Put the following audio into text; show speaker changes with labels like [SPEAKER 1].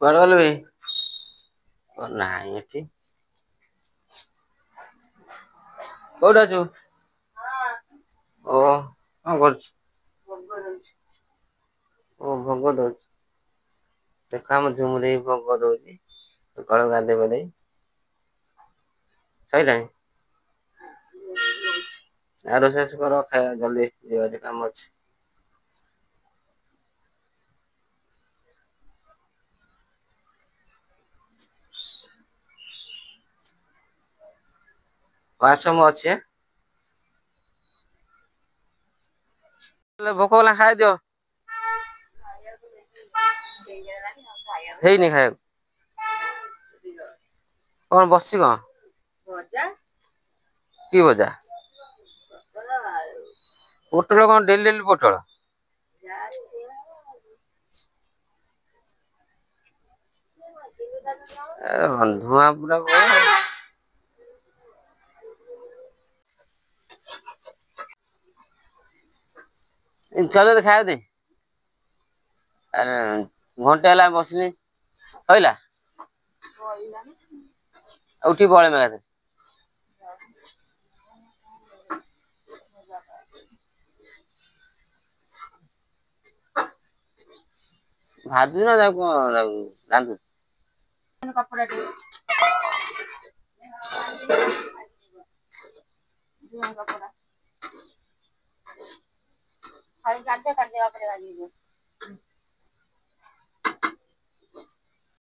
[SPEAKER 1] କୁଆଡେ ଗଲୁ ବେ? ନାହିଁ ଏଠି। କୋଉଠି ଅଛୁ? ଓ କଣ କରୁଛୁ? ଓ ଭୋଗ ଦଉଛୁ। ଦେଖ ଆମ ଝୁମୁରି ଭୋଗ ଦଉଛି ସକାଳୁ ଗାଧେଇ ପାଧେଇ। ସଇଲାଣି? ଆଉ ରୋଷେଇ ବାସ କର ଖାଇବା ଜଲ୍ଦି ଯିବାଟି କାମ ଅଛି। ହଉ ଆସ ମୁଁ ଅଛି ଆଁ। ହେଲେ ଭୋକ କଲାଣି ଖାଇଦିଅ। ହେଇନି ଖାଇବାକୁ। କଣ ବସିଛି କଣ? କି ଭଜା? ପୋଟଳ କଣ ଡେଲି ଡେଲି ପୋଟଳ? ଏ ଧୂଆଁ ପୁରା କଣ? ଖାଇବାକୁ ଦେ। ଆରେ ଘଣ୍ଟେ ହେଲା ବସିନି ସଇଲା। ଆଉ ଉଠିକି ପଳେଇମା ଏକାଥରେ। ଭାଜୁଚି ନା ତାକୁ କଣ ରାନ୍ଧୁଛୁ? କପଡା ଝିଅ କପଡା।